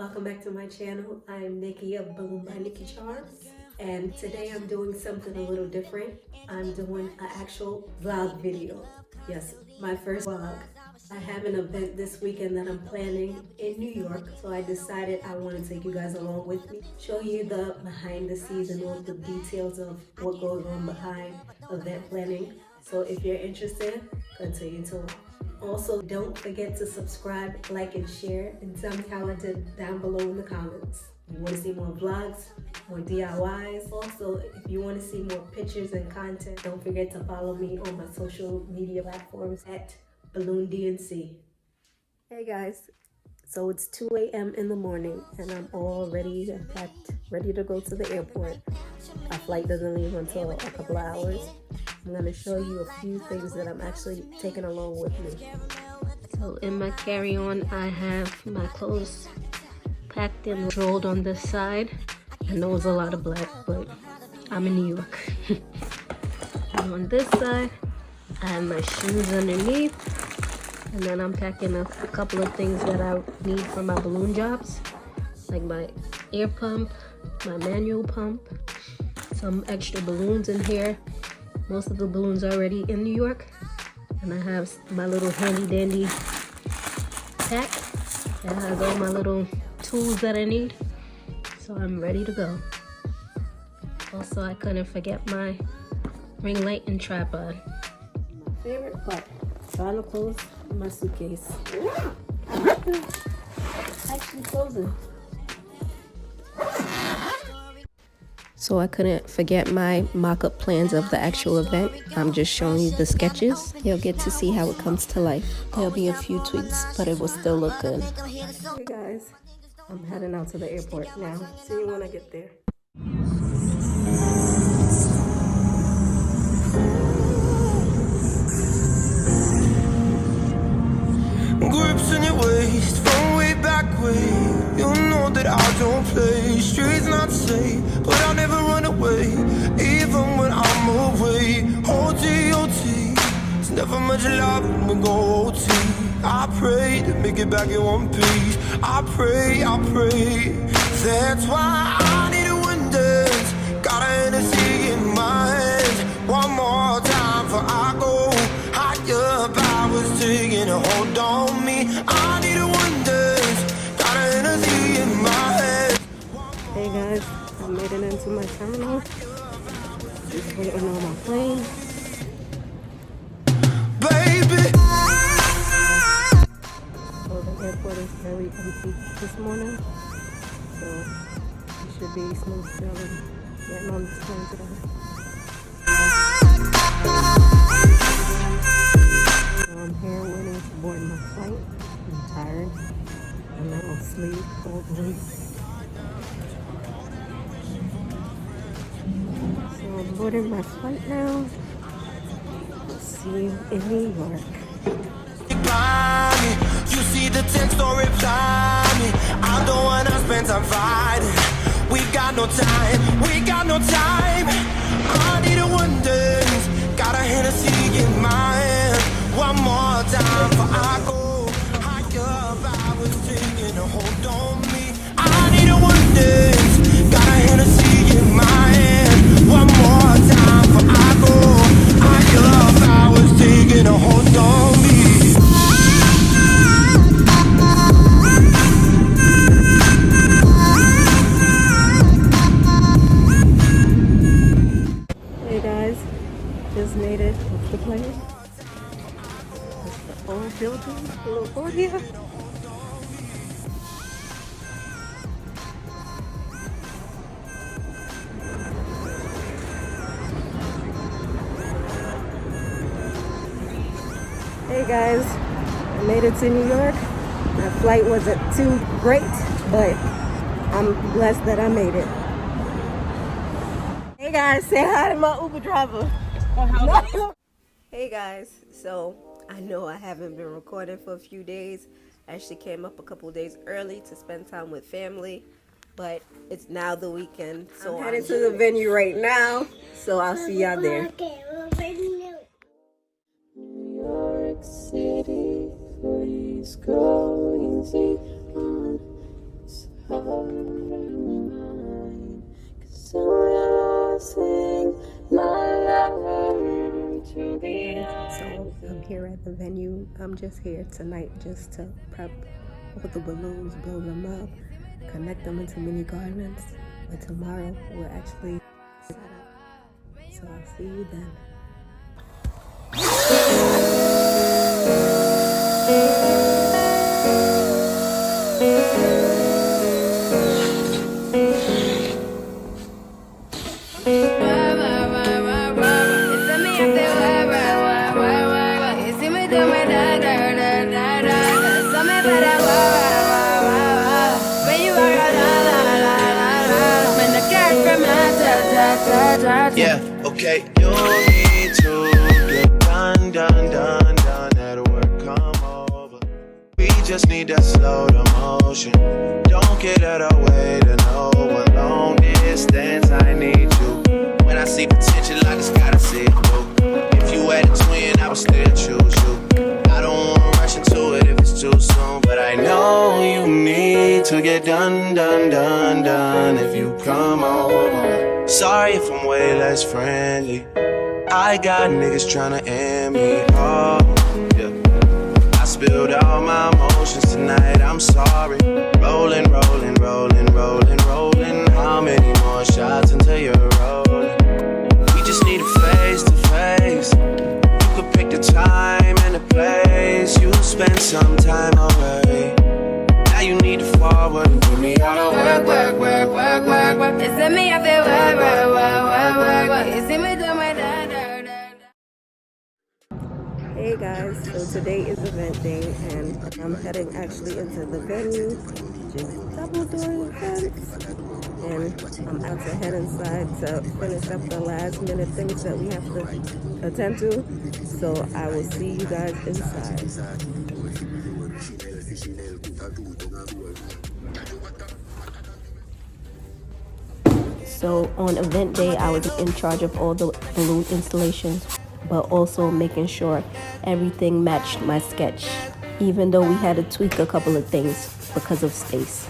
welcome back to my channel. I'm Nikki of Balloon by nikicharmz, and today I'm doing something a little different. I'm doing an actual vlog video. Yes, my first vlog. I have an event this weekend that I'm planning in New York, so I decided I want to take you guys along with me, show you the behind the scenes and all the details of what goes on behind event planning. So if you're interested, continue to watch. Also, don't forget to subscribe, like, and share, and tell me how I did down below in the comments. You want to see more vlogs, more DIYs? Also, if you want to see more pictures and content, don't forget to follow me on my social media platforms at BalloonDNC. Hey guys, so it's 2 a.m. in the morning, and I'm all ready, ready to go to the airport. Our flight doesn't leave until a couple of hours. I'm going to show you a few things that I'm actually taking along with me. So in my carry-on, I have my clothes packed and rolled on this side. I know it's a lot of black, but I'm in New York. And on this side, I have my shoes underneath. And then I'm packing a couple of things that I need for my balloon jobs, like my air pump, my manual pump, some extra balloons in here. Most of the balloons are already in New York. And I have my little handy dandy pack that has all my little tools that I need. So I'm ready to go. Also, I couldn't forget my ring light and tripod. My favorite part, trying to close my suitcase. Actually closing. So I couldn't forget my mock-up plans of the actual event. I'm just showing you the sketches. You'll get to see how it comes to life. There'll be a few tweaks, but it will still look good. Hey guys, I'm heading out to the airport now. See you when I get there. Grips in your waist, from way back way. You know that I don't play. Streets not safe, but I'll never run away, even when I'm away. OT, it's never much love when we go OT. I pray to make it back in one piece. I pray. That's why I need a windows. Got a Hennessy in my hands. One more time before I go. Higher powers taking a hold on me. I need a windows. Got a Hennessy in my hands. Hey guys, I made it into my terminal. Just waiting on my plane. Baby. So the airport is very empty this morning. So it should be smooth sailing getting on this plane today. So I'm here waiting to board my flight. I'm tired. I'm not gonna sleep all day. So I'm boarding my flight now. We'll see you in New York. You see the text or reply me. I'm the one I spend time fighting. We got no time. I need a wonders. Got a Hennessy in my hand. One more time before I go. Higher powers taking a hold on me. I need a wonders. Got a Hennessy in my hand. One more time before I go. Higher powers taking a hold on me. Hey guys, just made it off the plane. It's the old building, a little old here. Hey guys, I made it to New York. My flight wasn't too great, but I'm blessed that I made it. Hey guys, say hi to my Uber driver. Hey guys, so I know I haven't been recording for a few days. I actually came up a couple days early to spend time with family, but it's now the weekend, so I'm headed to the venue right now, so I'll see y'all there. New York City, please go easy on So I'm here at the venue. I'm just here tonight just to prep all the balloons, blow them up, connect them into mini garlands. But tomorrow we'll actually set up. So I'll see you then. Yeah, okay, you need to get done, that'll work, come over. We just need that slow motion. Don't get out of way to no one. Long distance, I need you. When I see potential, I just gotta see it through. If you had a twin, I would still choose you. I don't wanna rush into it if it's too soon, but I know you need to get done, if you come over. Sorry if I'm way less friendly. I got niggas tryna end me off. Yeah. I spilled all my emotions tonight, I'm sorry. Rolling. How many more shots until you're rolling? We just need a face to face. You could pick the time and the place. You spend some time away. Now you need to forward and give me all the work. It's me, I feel work. It's me, do my Hey guys, so today is event day and I'm heading actually into the venue, just double door events, and I'm about to head inside to finish up the last minute things that we have to attend to, so I will see you guys inside. So on event day, I was in charge of all the balloon installations, but also making sure everything matched my sketch, even though we had to tweak a couple of things because of space.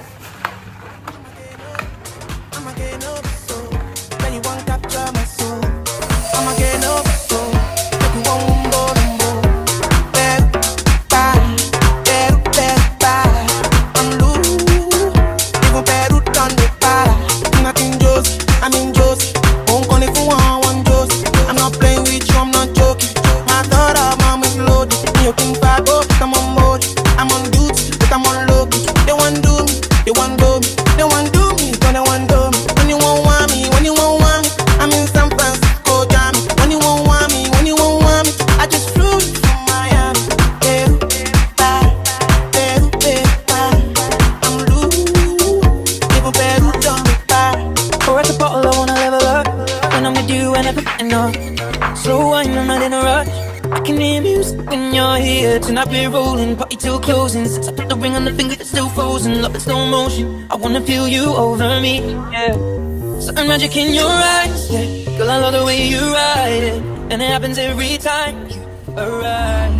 Slow wine, I'm not in a rush. I can hear music when you're here. Tonight we're rolling, party till closing. Since I put the ring on the finger, it's still frozen. Love in slow motion, I wanna feel you over me, yeah. Certain magic in your eyes, yeah. Girl, I love the way you ride it, and it happens every time you arrive.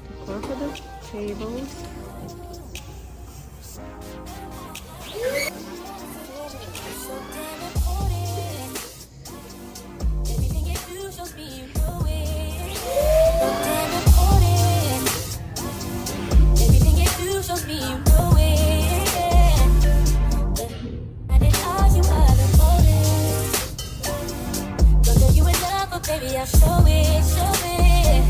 Decor for the tables. Baby, I'll show it, show it.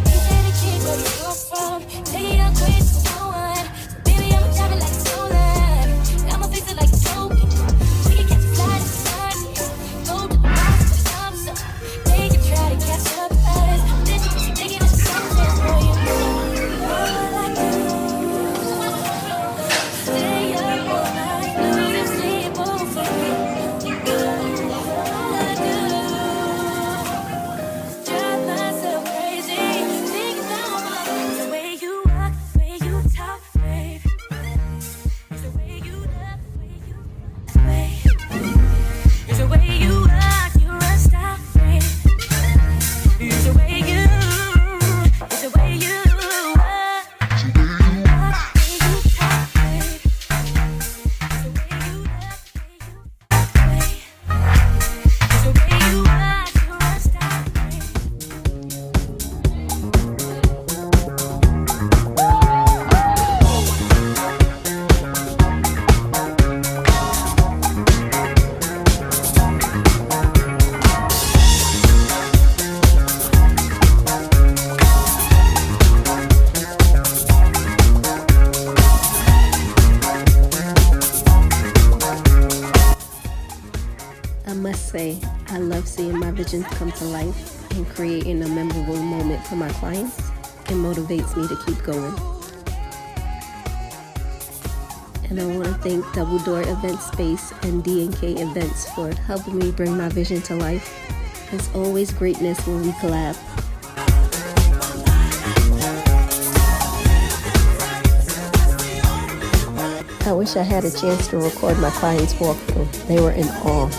You say the kid where you go from. Take it out quick, so on. So baby, I'ma drive it like stolen. I'ma fix it like joking. We can catch a flight inside. Go to the box, the thumbs up. They can try to catch up us. This is taking us something for you. All I do, stay up all night, lose sleep over you. All I do. I must say, I love seeing my visions come to life and creating a memorable moment for my clients. It motivates me to keep going. And I want to thank Double Door Event Space and D&K Events for helping me bring my vision to life. It's always greatness when we collab. I wish I had a chance to record my clients' walkthrough. They were in awe.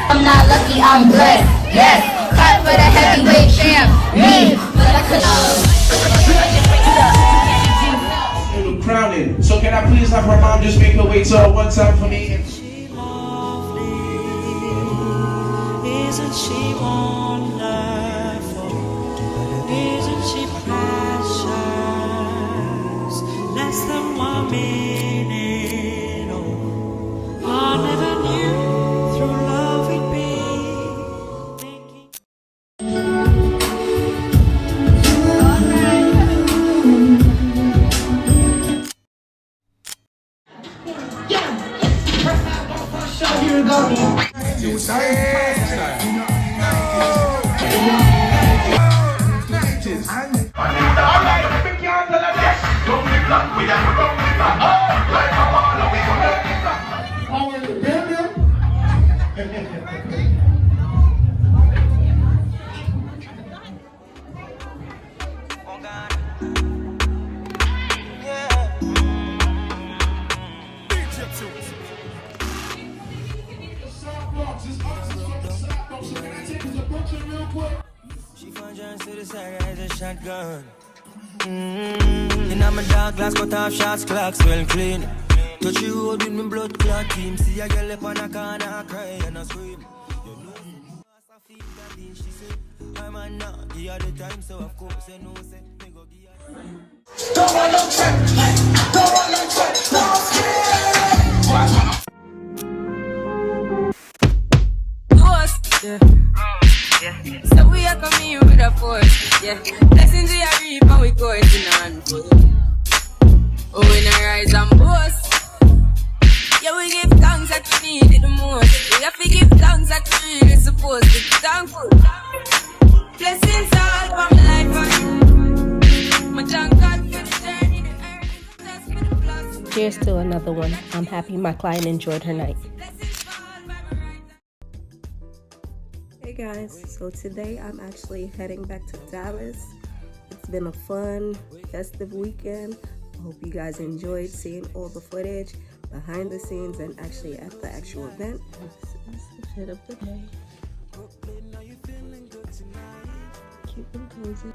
I'm not lucky, I'm blessed. Yes, clap for the heavyweight champ. Me. Crowning. So can I please have her mom just make her way to her one time for me? Isn't she wonderful? Isn't she precious? Less than 1 minute. Oh, I never knew through love it'd be making. Here we go. She found John to the side, as a shotgun. In my dark glass, cut off shots, clocks well clean. Touch you road with me blood clot team. See a girl up on a corner, cry and a scream. You know, I feel that thing she said. I'm a knock, give her the time, so of course I know, say, me go give her. Don't want no check, don't want no check, don't Yeah. So we are coming with a force, yeah. Blessings we are reap and we coursing on. Oh, we not rise and boast. Yeah, we give thanks that we need it the most. We have to give thanks that we really supposed to be thankful. Blessings all for my life, my thank God for the journey, the earth, that's for the plus. Cheers to another one. I'm happy my client enjoyed her night. Hey guys, so today I'm actually heading back to Dallas. It's been a fun, festive weekend. I hope you guys enjoyed seeing all the footage behind the scenes and actually at the actual event. This is the fit of the day. Cute and cozy.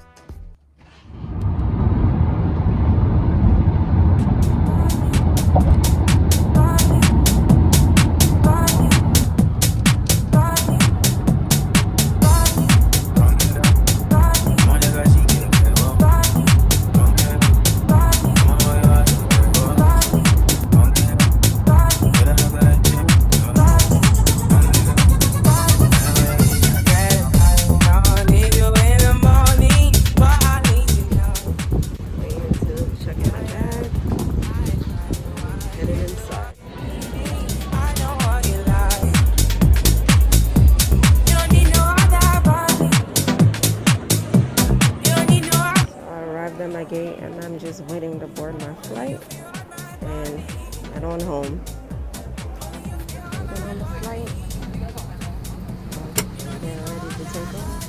I need you in the morning. arrived at my gate and I'm just waiting to board my flight and head on home. Get on the flight. Get ready to take off.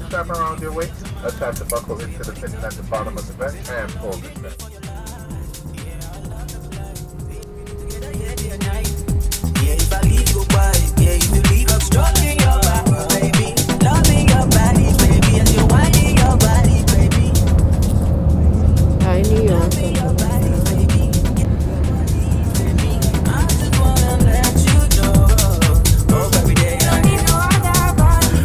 Strap around your waist, attach the buckle into the pin at the bottom of the vest, and pull the strap. Yeah, if I leave you quiet, yeah, if you leave, I'm stroking your back, baby. Loving your body, baby, as you're winding your body, baby. Hi, New York. Loving your body, baby. I just wanna let you know. Oh, every day I need no other body.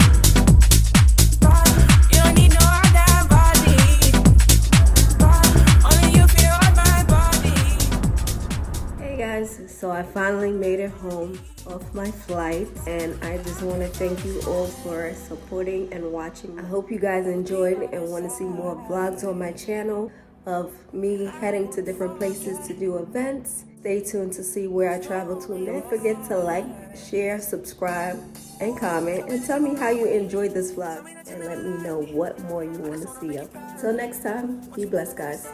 You don't need no other body. Only you feel on my body. Hey guys, so I finally made it home off my flight, and I just want to thank you all for supporting and watching. I hope you guys enjoyed and want to see more vlogs on my channel of me heading to different places to do events. Stay tuned to see where I travel to, and don't forget to like, share, subscribe, and comment, and tell me how you enjoyed this vlog, and let me know what more you want to see of. Till next time, be blessed guys.